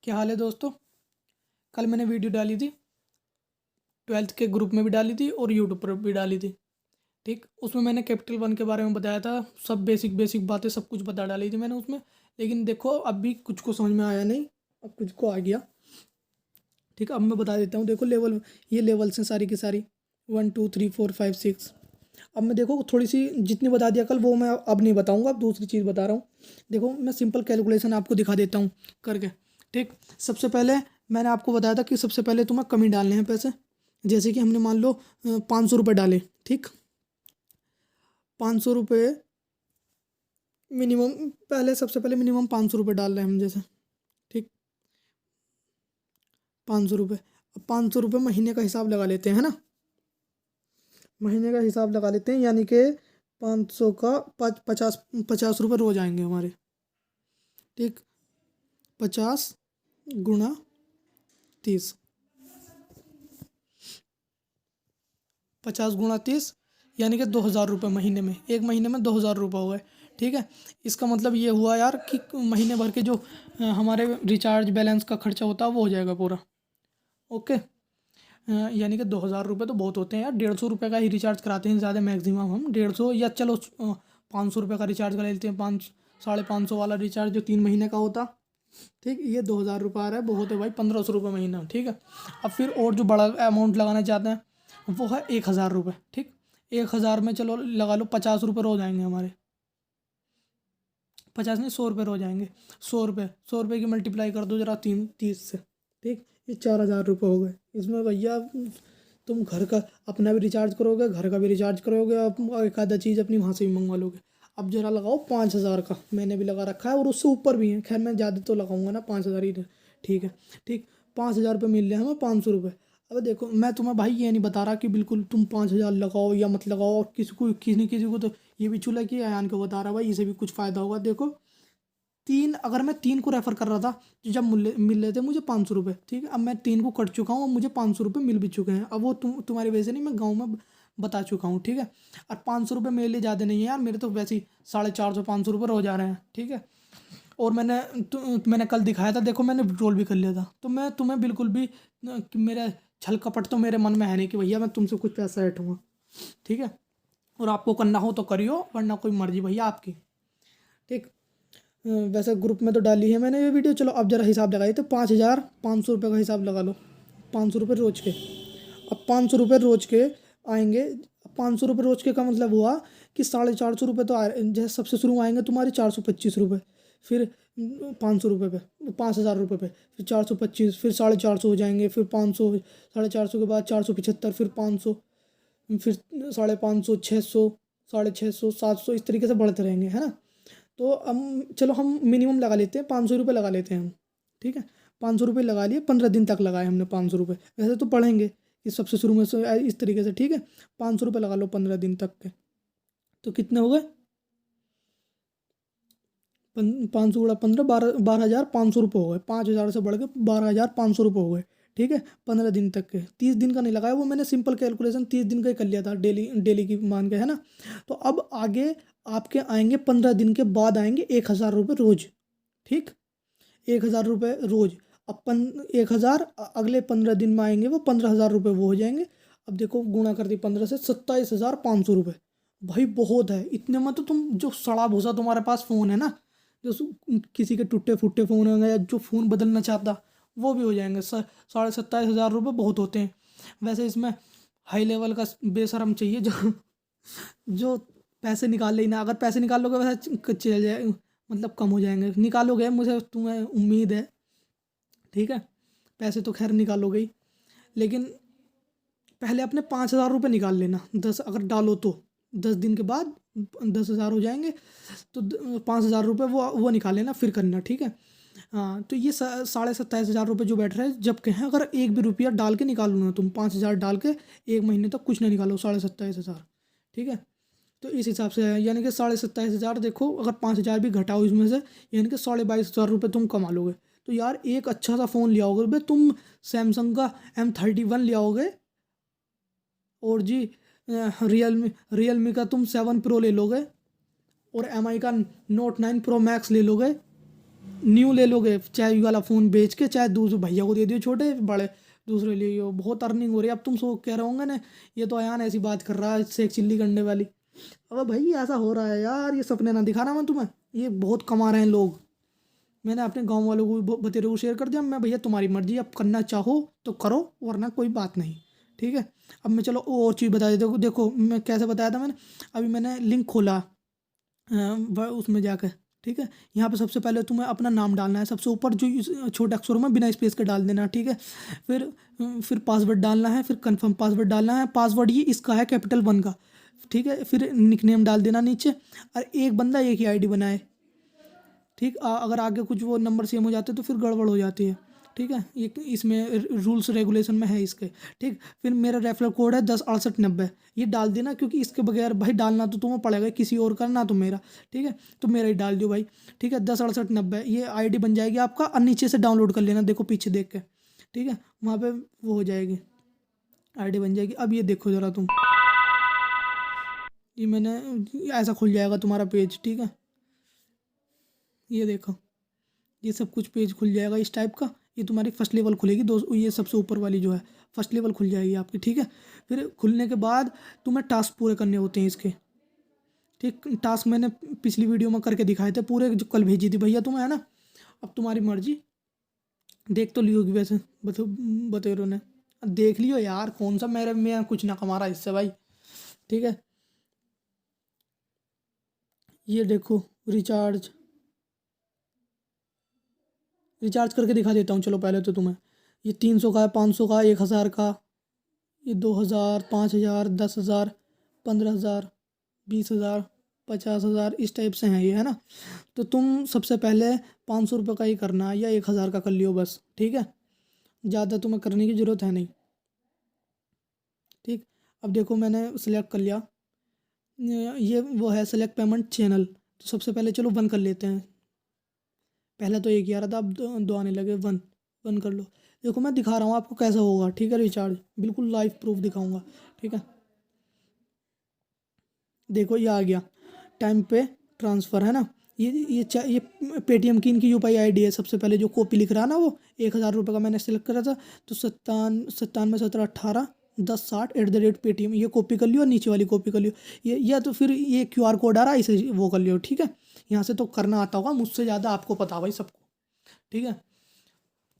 क्या हाल है दोस्तों। कल मैंने वीडियो डाली थी, 12th के ग्रुप में भी डाली थी और यूट्यूब पर भी डाली थी। ठीक, उसमें मैंने कैपिटल वन के बारे में बताया था। सब बेसिक बेसिक बातें सब कुछ बता डाली थी मैंने उसमें। लेकिन देखो अब भी कुछ को समझ में आया नहीं, अब कुछ को आ गया। ठीक, अब मैं बता देता हूँ। देखो लेवल, ये लेवल्स हैं सारी की सारी, 1 2 3 4 5 6। अब मैं देखो थोड़ी सी जितनी बता दिया कल वो मैं अब नहीं बताऊंगा, अब दूसरी चीज़ बता रहा हूँ। देखो मैं सिंपल कैलकुलेशन आपको दिखा देता हूँ करके। ठीक, सबसे पहले मैंने आपको बताया था कि सबसे पहले तुम्हें कमी डालने हैं पैसे। जैसे कि हमने मान लो 500 रुपये डाले। ठीक, 500 रुपये मिनिमम, पहले सबसे पहले मिनिमम 500 रुपये डाल रहे हैं हम जैसे। ठीक, 500 रुपये। अब 500 रुपये महीने का हिसाब लगा लेते हैं, है ना। महीने का हिसाब लगा लेते हैं, यानी कि 500 का 50 50 रुपये रोज आएंगे हमारे। ठीक, 50 × 30, 50 × 30 यानी कि 2,000 रुपये महीने में। एक महीने में 2,000 रुपये हो गए। ठीक है, इसका मतलब ये हुआ यार कि महीने भर के जो हमारे रिचार्ज बैलेंस का खर्चा होता है वो हो जाएगा पूरा। ओके, यानी कि 2,000 रुपये तो बहुत होते हैं यार। 150 रुपये का ही रिचार्ज कराते हैं ज़्यादा, मैक्सिमम हम 150, या चलो 500 रुपये का रिचार्ज करा लेते हैं, 500 550 वाला रिचार्ज जो 3 महीने का होता। ठीक, ये 2,000 रुपये आ रहा है, बहुत है भाई, 1,500 रुपये महीना। ठीक है, अब फिर और जो बड़ा अमाउंट लगाना चाहते हैं वो है 1,000 रुपये। ठीक, 1,000 में चलो लगा लो 50 रुपये रोज आएंगे हमारे। 50 नहीं, 100 रुपये रोज आएंगे। 100 रुपये की मल्टीप्लाई कर दो जरा 30 से। ठीक, ये 4,000 रुपये हो गए। इसमें भैया तुम घर का अपना भी रिचार्ज करोगे, घर का भी रिचार्ज करोगे, एक आधा चीज़ अपनी वहाँ से भी मंगवा लोगे। अब जरा लगाओ 5,000 का, मैंने भी लगा रखा है और उससे ऊपर भी है। खैर मैं ज़्यादा तो लगाऊंगा ना, 5,000 ही। ठीक है, ठीक, 5,000 रुपये मिल रहे हैं हमें, 500 रुपये। अब देखो मैं तुम्हें भाई ये नहीं बता रहा कि बिल्कुल तुम 5,000 लगाओ या मत लगाओ, और किसी को तो ये भी चूल्हा कि अयान को बता रहा भाई इसे भी कुछ फ़ायदा होगा। देखो तीन, अगर मैं 3 को रेफ़र कर रहा था तो जब मिल रहे थे मुझे 500 रुपये। ठीक है, अब मैं 3 को कट चुका हूँ, अब मुझे 500 रुपये मिल भी चुके हैं। अब वो तुम्हारी वजह से नहीं, मैं गाँव में बता चुका हूँ। ठीक है, और 500 रुपये मेरे लिए ज़्यादा नहीं है यार, मेरे तो वैसे ही 450 500 रुपये रोज आ रहे हैं। ठीक है, और मैंने कल दिखाया था, देखो मैंने विड्रॉल भी कर लिया था। तो मैं तुम्हें बिल्कुल भी कि मेरा छल कपट तो मेरे मन में है नहीं कि भैया मैं तुमसे कुछ पैसा ऐंठूंगा। ठीक है, और आपको करना हो तो करियो, वरना कोई मर्जी भैया आपकी। ठीक, वैसे ग्रुप में तो डाली है मैंने ये वीडियो। चलो अब जरा हिसाब लगाइए, तो 5,500 रुपये का हिसाब लगा लो। 500 रुपये रोज के। अब 500 रुपये रोज के आएंगे। 500 रुपये रोज के का मतलब हुआ कि 450 रुपये तो जैसे सबसे शुरू आएंगे तुम्हारे 425 रुपये, फिर 500 रुपये पे, 5,000 रुपये पे, फिर 425, फिर 450 हो जाएंगे, फिर 500, 450 के बाद 475, फिर 500, फिर 550, 600, 650, 700, इस तरीके से बढ़ते रहेंगे, है ना। तो हम चलो हम मिनिमम लगा लेते हैं, 500 रुपये लगा लेते हैं हम। ठीक है, 500 रुपये लगा लिए, 15 दिन तक लगाए हमने 500 रुपये। वैसे तो पढ़ेंगे इस सबसे शुरू में से इस तरीके से। ठीक है, 500 रुपये लगा लो 15 दिन तक के, तो कितने हो गए? 500 × 15, 12,500 रुपये हो गए। 5,000 से बढ़ के 12,500 रुपये हो गए। ठीक है, 15 दिन तक के। 30 दिन का नहीं लगाया, वो मैंने सिंपल कैलकुलेशन 30 दिन का ही कर लिया था, डेली डेली की मान के, है ना। तो अब आगे आपके आएंगे 15 दिन के बाद आएंगे 1,000 रुपये रोज। ठीक, 1,000 रुपये रोज। अपन 1,000 अगले 15 दिन में आएंगे, वो 15,000 रुपये वो हो जाएंगे। अब देखो गुणा कर दी 15 से, 27,500 रुपये। भाई बहुत है। इतने में तो तुम जो सड़ा भूसा तुम्हारे पास फ़ोन है ना, जो किसी के टूटे फूटे फ़ोन होंगे या जो फ़ोन बदलना चाहता, वो भी हो जाएंगे। 27,500 रुपये बहुत होते हैं। वैसे इसमें हाई लेवल का बेशरम चाहिए जो जो पैसे निकाल ले ना। अगर पैसे निकाल लोगे वैसे चल जाए, मतलब कम हो जाएंगे। निकालोगे, मुझे तुम्हें उम्मीद है। ठीक है, पैसे तो खैर निकालोगे ही, लेकिन पहले अपने 5,000 रुपये निकाल लेना। 10 अगर डालो तो 10 दिन के बाद 10,000 हो जाएंगे, तो 5,000 रुपये वो निकाल लेना, फिर करना। ठीक है, हाँ। तो ये 27,500 रुपये जो बैठ रहे हैं जब के हैं, अगर एक भी रुपया डाल के निकालो ना तुम, 5,000 डाल के एक महीने तक कुछ नहीं निकालो, 27,500। ठीक है, तो इस हिसाब से है, यानी कि 27,500। देखो अगर 5,000 भी घटाओ इसमें से, यानी कि 22,500 रुपये तुम कमा लोगे। तो यार एक अच्छा सा फ़ोन ले आओगे भाई तुम, सैमसंग का M31 ले आओगे, और जी रियलमी का तुम 7 प्रो ले लोगे, और MI का Note 9 Pro Max ले लोगे, न्यू ले लोगे, चाहे ये वाला फ़ोन बेच के, चाहे दूसरे भैया को दे दियो, छोटे बड़े दूसरे ले लो, बहुत अर्निंग हो रही है। अब तुम सो कह रहे होंगे ना, ये तो अयान ऐसी बात कर रहा है, इससे एक चिल्ली करने वाली। अब भाई ऐसा हो रहा है यार, ये सपने ना दिखाना मैं तुम्हें, ये बहुत कमा रहे हैं लोग। मैंने अपने गांव वालों को भी बतेरे को शेयर कर दिया। मैं भैया तुम्हारी मर्जी, अब करना चाहो तो करो, वरना कोई बात नहीं, ठीक है। अब मैं चलो और चीज़ बता देता हूँ। देखो मैं कैसे बताया था मैंने, अभी मैंने लिंक खोला उसमें जाकर, ठीक है। यहाँ पे सबसे पहले तुम्हें अपना नाम डालना है, सबसे ऊपर जो छोटे अक्षरों में बिना स्पेस के डाल देना, ठीक है। फिर पासवर्ड डालना है, फिर कंफर्म पासवर्ड डालना है। पासवर्ड ये इसका है कैपिटल 1 का, ठीक है। फिर निकनेम डाल देना नीचे, और एक बंदा एक ही आईडी बनाए, ठीक। अगर आगे कुछ वो नंबर सेम हो जाते तो फिर गड़बड़ हो जाती है, ठीक है। ये इसमें रूल्स रेगुलेशन में है इसके, ठीक। फिर मेरा रेफरल कोड है 106890, ये डाल देना, क्योंकि इसके बगैर भाई डालना तो तुम्हें पड़ेगा, किसी और का ना तो मेरा, ठीक है। तो मेरा ही डाल दियो भाई, ठीक है। 106890 ये आईडी बन जाएगी आपका, और नीचे से डाउनलोड कर लेना, देखो पीछे देख के, ठीक है। वहाँ पे वो हो जाएगी, आईडी बन जाएगी। अब ये देखो ज़रा तुम, ये मैंने ऐसा खुल जाएगा तुम्हारा पेज, ठीक है। ये देखो, ये सब कुछ पेज खुल जाएगा इस टाइप का। ये तुम्हारी फर्स्ट लेवल खुलेगी दोस्त, ये सबसे ऊपर वाली जो है फर्स्ट लेवल खुल जाएगी आपकी, ठीक है। फिर खुलने के बाद तुम्हें टास्क पूरे करने होते हैं इसके, ठीक। टास्क मैंने पिछली वीडियो में करके दिखाए थे पूरे, जो कल भेजी थी भैया तुम्हें, है ना। अब तुम्हारी मर्जी, देख तो लियोगी वैसे, बतेरो ने देख लियो यार, कौन सा मेरे में कुछ ना कमा रहा इससे भाई, ठीक है। ये देखो रिचार्ज, रिचार्ज करके दिखा देता हूँ चलो पहले तो तुम्हें। ये 300 का है, 500 का, 1000 का, ये 2000, 5000, 10,000, 15,000, 20,000, 50,000, इस टाइप से हैं ये, है ना। तो तुम सबसे पहले 500 रुपये का ही करना है, या 1000 का कर लियो बस, ठीक है। ज़्यादा तुम्हें करने की ज़रूरत है नहीं, ठीक। अब देखो मैंने सेलेक्ट कर लिया, ये वो है सेलेक्ट पेमेंट चैनल। तो सबसे पहले चलो 1 कर लेते हैं, पहले तो 1 ही आ रहा था, अब दो आने लगे। 1 1 कर लो। देखो मैं दिखा रहा हूँ आपको कैसा होगा, ठीक है। रिचार्ज बिल्कुल लाइव प्रूफ दिखाऊंगा, ठीक है। देखो ये आ गया, टाइम पे ट्रांसफ़र, है ना। ये पेटीएम की इनकी यूपीआई आईडी है। सबसे पहले जो कॉपी लिख रहा है ना, वो 1000 रुपये का मैंने सेलेक्ट करा था, तो 97 17 18 1060 @ पेटीएम, ये कॉपी कर लियो, और नीचे वाली कॉपी कर लियो। ये या तो फिर ये क्यूआर कोड आ रहा है, इसे वो कर लियो, ठीक है। यहाँ से तो करना आता होगा, मुझसे ज़्यादा आपको पता भाई सबको, ठीक है।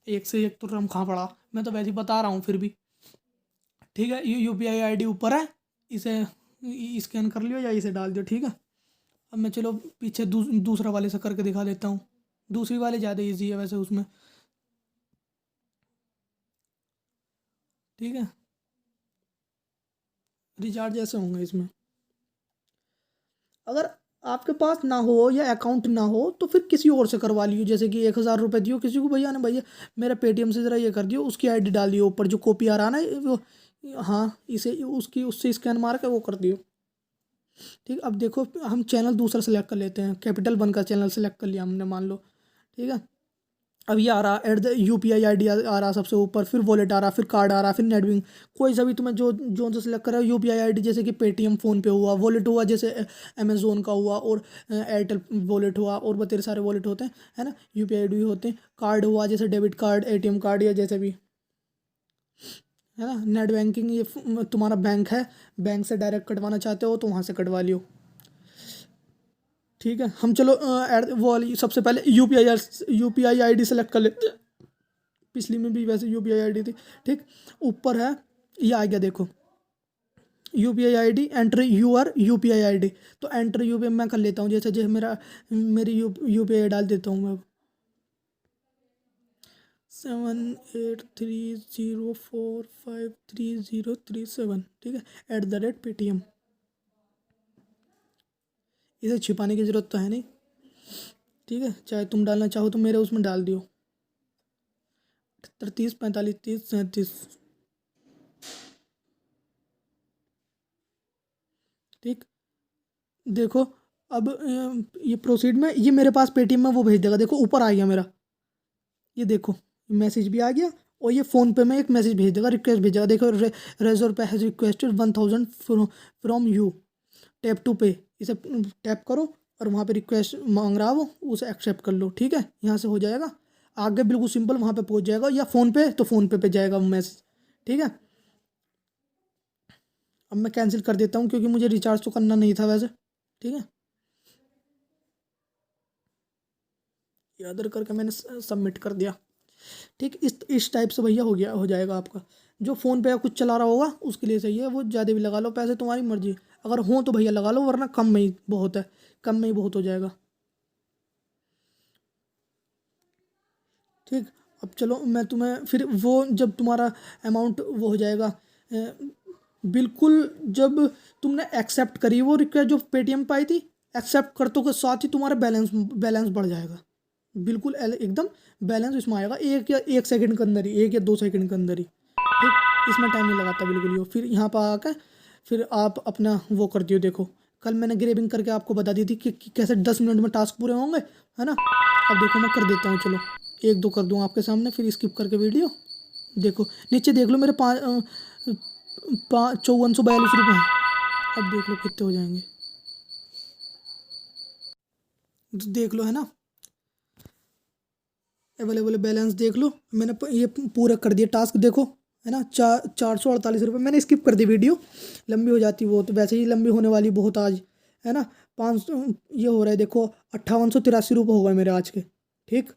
एक से एक तो रम खा पड़ा, मैं तो वैसे ही बता रहा हूँ फिर भी, ठीक है। यूपीआई आईडी ऊपर है, इसे स्कैन कर लियो या इसे डाल दियो, ठीक है। अब मैं चलो पीछे दूसरा वाले से करके दिखा देता हूँ। दूसरी वाले ज़्यादा इजी है वैसे उसमें, ठीक है। रिचार्ज ऐसे होंगे इसमें, अगर आपके पास ना हो या अकाउंट ना हो तो फिर किसी और से करवा लियो। जैसे कि 1000 रुपये दियो किसी को, भैया ने, भैया मेरा पेटीएम से ज़रा ये कर दियो, उसकी आईडी डाल दियो ऊपर, जो कॉपी आ रहा है ना वो, हाँ इसे उसकी उससे स्कैन मार के वो कर दियो, ठीक। अब देखो हम चैनल दूसरा सेलेक्ट कर लेते हैं, कैपिटल 1 का चैनल सेलेक्ट कर लिया हमने, मान लो, ठीक है। अब ये आ रहा यूपीआई आईडी आ रहा सबसे ऊपर, फिर वॉलेट आ रहा, फिर कार्ड आ रहा, फिर नेटबिंग, कोई सा भी तुम्हें जो जो जो सेलेक्ट करा यूपीआई आईडी, जैसे कि पेटीएम फ़ोन पे हुआ, वॉलेट हुआ जैसे अमेजोन का हुआ, और एयरटेल वॉलेट हुआ, और बहुत सारे वॉलेट होते हैं, है ना। यूपीआई आईडी होते हैं। कार्ड हुआ जैसे डेबिट कार्ड, एटीएम कार्ड, या जैसे भी, है ना। नेट बैंकिंग, ये तुम्हारा बैंक है, बैंक से डायरेक्ट कटवाना चाहते हो तो वहाँ से कटवा लियो, ठीक है। हम चलो वो वाली सबसे पहले यूपीआई आईडी सेलेक्ट कर लेते हैं। पिछली में भी वैसे यूपीआई आईडी थी, ठीक। ऊपर है, ये आ गया देखो, UPI ID, enter your UPI ID. तो एंटर यूपीआई मैं कर लेता हूँ, जैसे जैसे मेरी यूपीआई डाल देता हूँ मैं, 7830453037, ठीक है, @पेटीएम। इसे छिपाने की ज़रूरत तो है नहीं, ठीक है। चाहे तुम डालना चाहो तो मेरे उसमें डाल दियो, 38 45 30 37, ठीक। देखो अब ये प्रोसीड में, ये मेरे पास पेटीएम में वो भेज देगा, देखो ऊपर आ गया मेरा, ये देखो मैसेज भी आ गया, और ये फ़ोन पे में एक मैसेज भेज देगा, रिक्वेस्ट भेजेगा, देखो Razorpay has requested 1000 from you, tap to pay, इसे टैप करो, और वहाँ पे रिक्वेस्ट मांग रहा हो उसे एक्सेप्ट कर लो, ठीक है। यहाँ से हो जाएगा आगे, बिल्कुल सिंपल, वहाँ पे पहुँच जाएगा। या फ़ोन पे तो फ़ोन पे जाएगा मैसेज, ठीक है। अब मैं कैंसिल कर देता हूँ क्योंकि मुझे रिचार्ज तो करना नहीं था वैसे, ठीक है। ये अदर करके मैंने सबमिट कर दिया, ठीक। इस टाइप से भैया हो जाएगा आपका। जो फ़ोन पे या कुछ चला रहा होगा उसके लिए सही है, वो ज़्यादा भी लगा लो पैसे, तुम्हारी मर्जी। अगर हो तो भैया लगा लो, वरना कम में ही बहुत है, कम में ही बहुत हो जाएगा, ठीक। अब चलो मैं तुम्हें फिर वो, जब तुम्हारा अमाउंट वो हो जाएगा बिल्कुल, जब तुमने एक्सेप्ट करी वो रिक्वेस्ट जो पेटीएम पे आई थी, एक्सेप्ट करतों के साथ ही तुम्हारा बैलेंस बैलेंस बढ़ जाएगा, बिल्कुल एकदम बैलेंस इसमें आएगा, एक या 1 सेकंड के अंदर ही, 1 या 2 सेकंड के अंदर ही, ठीक। इसमें टाइम नहीं लगाता बिल्कुल ही। फिर यहाँ पर आकर फिर आप अपना वो कर दियो। देखो कल मैंने ग्रेबिंग करके आपको बता दी थी कि कैसे 10 मिनट में टास्क पूरे होंगे, है ना। अब देखो मैं कर देता हूँ, चलो 1 2 कर दूँ आपके सामने, फिर स्किप करके वीडियो देखो। नीचे देख लो मेरे 5442 रुपये हैं। अब देख लो कितने हो जाएंगे, देख लो, है ना। अवेलेबल बैलेंस देख लो, मैंने ये पूरा कर दिया टास्क, देखो, है ना। 448 रुपये। मैंने स्किप कर दी वीडियो, लंबी हो जाती वो, तो वैसे ही लंबी होने वाली बहुत आज, है ना। 500 ये हो रहा है, देखो 5883 रुपये हो गए मेरे आज के, ठीक।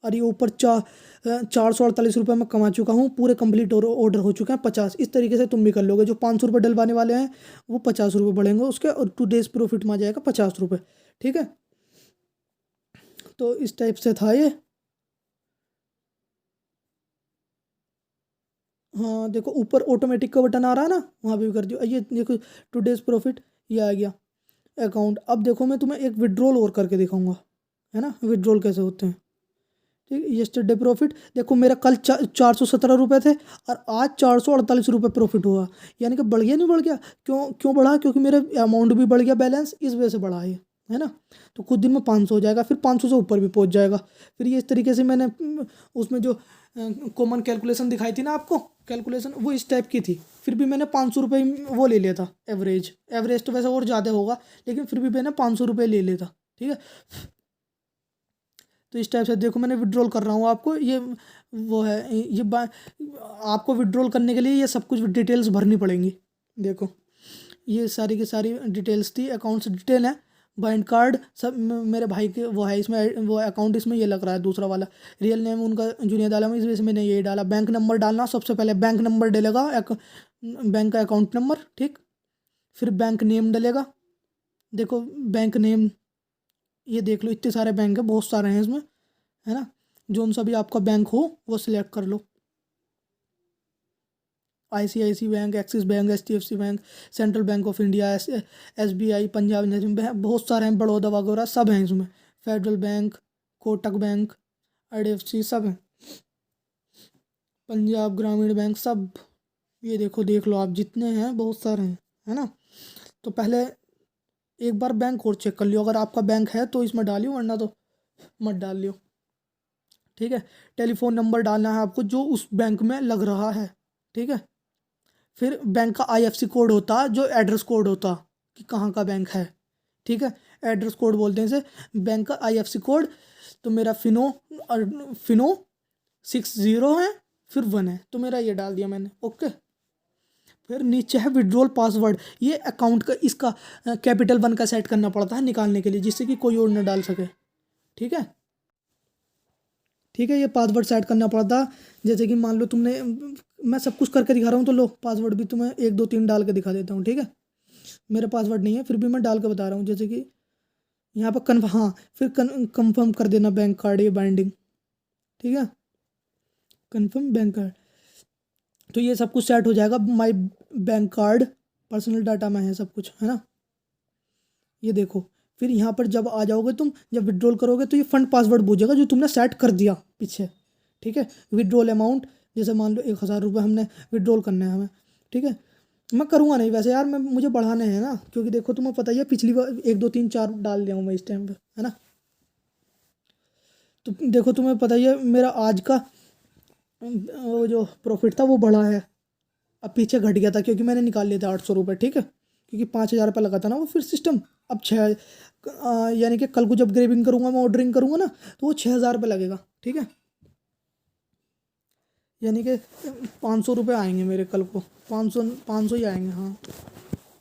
और ये ऊपर 448 रुपये मैं कमा चुका हूँ, पूरे कंप्लीट ऑर्डर हो चुके हैं 50। इस तरीके से तुम भी कर लोगे। जो 500 रुपये डलवाने वाले हैं वो 50 रुपये बढ़ेंगे उसके, और 2 डेज प्रॉफिट में आ जाएगा 50 रुपये, ठीक है। तो इस टाइप से था ये। हाँ देखो ऊपर ऑटोमेटिक का बटन आ रहा है ना, वहाँ पे भी कर दियो। ये देखो 2 डेज प्रॉफिट, ये आ गया अकाउंट। अब देखो मैं तुम्हें एक विड्रॉल और करके दिखाऊंगा, है ना, विड्रॉल कैसे होते हैं, ठीक। यस्टरडे प्रॉफिट देखो मेरा कल 417 रुपये थे, और आज 448 रुपये प्रॉफिट हुआ। यानी कि बढ़ गया, नहीं बढ़ गया? क्यों क्यों बढ़ा? क्योंकि मेरा अमाउंट भी बढ़ गया, बैलेंस इस वजह से बढ़ा है ना। तो कुछ दिन में 500 हो जाएगा, फिर 500 से ऊपर भी पहुंच जाएगा। फिर ये इस तरीके से मैंने उसमें जो कॉमन कैलकुलेशन दिखाई थी ना आपको, कैलकुलेशन वो इस टाइप की थी। फिर भी मैंने 500 रुपये वो ले लिया था एवरेज। एवरेज तो वैसे और ज़्यादा होगा, लेकिन फिर भी मैंने 500 रुपये ले लिया था, ठीक है। तो इस टाइप से देखो मैंने विड्रॉल कर रहा हूँ आपको, ये वो है, आपको विड्रॉल करने के लिए ये सब कुछ डिटेल्स भरनी पड़ेंगी। देखो ये सारी की सारी डिटेल्स थी, अकाउंट्स डिटेल है, बैंक कार्ड सब मेरे भाई के वो है इसमें, वो अकाउंट इसमें ये लग रहा है दूसरा वाला। रियल नेम उनका जुनियद आलम, इस वजह से मैंने ये डाला। बैंक नंबर डालना, सबसे पहले बैंक नंबर डलेगा, बैंक का अकाउंट नंबर, ठीक। फिर बैंक नेम डलेगा, देखो बैंक नेम, ये देख लो इतने सारे बैंक है, बहुत सारे हैं इसमें, है ना। जो सा भी आपका बैंक हो वो सिलेक्ट कर लो। ICICI bank, axis bank, HDFC bank, central bank of India, SBI, Punjab national bank, बहुत सारे हैं, बड़ौदा वगैरह सब हैं इसमें। Federal bank, Kotak bank, IDFC सब हैं, पंजाब ग्रामीण बैंक सब। ये देखो देख लो आप, जितने हैं बहुत सारे हैं, है ना। तो पहले एक बार बैंक और चेक कर लियो, अगर आपका बैंक है तो इसमें डालियो, वरना तो मत डाल लियो, ठीक है। टेलीफोन नंबर डालना है आपको जो उस बैंक में लग रहा है, ठीक है। फिर बैंक का IFSC कोड होता है, जो एड्रेस कोड होता कि कहाँ का बैंक है, ठीक है। एड्रेस कोड बोलते हैं इसे, बैंक का IFSC कोड। तो मेरा फिनो 60 है, फिर 1 है, तो मेरा ये डाल दिया मैंने, ओके। फिर नीचे है विड्रॉल पासवर्ड, ये अकाउंट का इसका कैपिटल 1 का सेट करना पड़ता है निकालने के लिए, जिससे कि कोई और ना डाल सके, ठीक है। ठीक है, ये पासवर्ड सेट करना पड़ता। जैसे कि मान लो तुमने, मैं सब कुछ करके दिखा रहा हूँ, तो लो पासवर्ड भी तुम्हें 1 2 3 डाल के दिखा देता हूँ, ठीक है। मेरा पासवर्ड नहीं है, फिर भी मैं डाल के बता रहा हूँ। जैसे कि यहाँ पर हाँ, फिर कंफर्म कर देना बैंक कार्ड, ये बाइंडिंग, ठीक है। कंफर्म बैंक कार्ड, तो ये सब कुछ सेट हो जाएगा। माई बैंक कार्ड पर्सनल डाटा में है सब कुछ, है ना। ये देखो, फिर यहाँ पर जब आ जाओगे तुम, जब विड्रॉल करोगे तो ये फंड पासवर्ड पूछेगा जो तुमने सेट कर दिया पीछे, ठीक है। विड्रॉल अमाउंट, जैसे मान लो 1000 रुपये हमने विड्रॉल करना है हमें, ठीक है। मैं करूँगा नहीं वैसे यार, मैं मुझे बढ़ाने हैं ना, क्योंकि देखो तुम्हें पता ही है पिछली बार 1 2 3 4 डाल दिया हूँ मैं इस टाइम पे, है ना। तो देखो तुम्हें पता ही है मेरा आज का वो जो प्रॉफिट था वो बढ़ा है। अब पीछे घट गया था क्योंकि मैंने निकाल लिए थे 800 रुपये, ठीक है, क्योंकि 5,000 रुपये लगा था ना वो फिर सिस्टम। अब यानी कि कल को जब ग्रेविंग करूँगा मैं, ऑर्डरिंग करूँगा ना, तो वो 6,000 रुपये लगेगा। ठीक है, यानी कि 500 रुपये आएंगे मेरे कल को, 500 ही आएंगे। हाँ,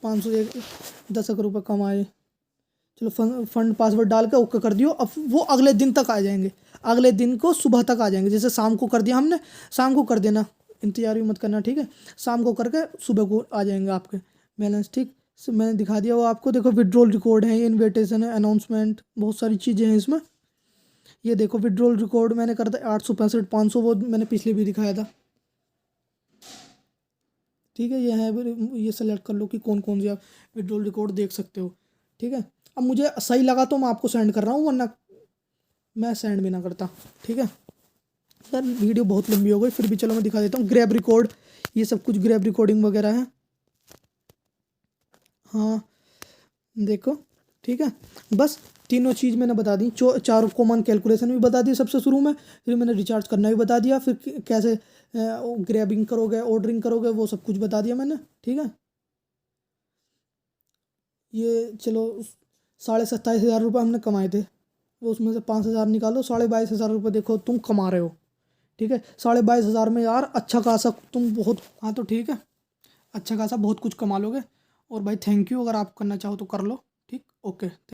500 10 रुपये कम आए। चलो फंड पासवर्ड डाल के ओके कर दियो। अब वो अगले दिन तक आ जाएंगे, अगले दिन को सुबह तक आ जाएंगे। जैसे शाम को कर दिया हमने, शाम को कर देना, इंतजार भी मत करना। ठीक है, शाम को करके सुबह को आ जाएंगे आपके बैलेंस। ठीक, मैंने दिखा दिया वो आपको। देखो विड्रॉल रिकॉर्ड है, इन्विटेशन है, अनाउंसमेंट, बहुत सारी चीज़ें हैं इसमें। ये देखो विड्रॉल रिकॉर्ड मैंने कर दिया 865, 500 वो मैंने पिछले भी दिखाया था। ठीक है, ये है, ये सेलेक्ट कर लो कि कौन कौन सी आप विड्रॉल रिकॉर्ड देख सकते हो। ठीक है, अब मुझे सही लगा तो मैं आपको सेंड कर रहा हूँ, वरना मैं सेंड भी ना करता। ठीक है यार, वीडियो बहुत लंबी हो गई, फिर भी चलो मैं दिखा देता हूँ। ग्रैब रिकॉर्ड, ये सब कुछ ग्रैब रिकॉर्डिंग वगैरह है। हाँ देखो, ठीक है, बस तीनों चीज़ मैंने बता दी। चारों कॉमन कैलकुलेशन भी बता दी सबसे शुरू में, फिर मैंने रिचार्ज करना भी बता दिया, फिर कैसे ग्रैबिंग करोगे, ऑर्डरिंग करोगे, वो सब कुछ बता दिया मैंने। ठीक है, ये चलो 27,500 रुपये हमने कमाए थे, वो उसमें से 5,000 निकालो, 22,500 रुपये देखो तुम कमा रहे हो। ठीक है, 22,500 में यार अच्छा खासा तुम बहुत, हाँ तो ठीक है, अच्छा खासा बहुत कुछ कमा लोगे। और भाई थैंक यू, अगर आप करना चाहो तो कर लो। ठीक, ओके।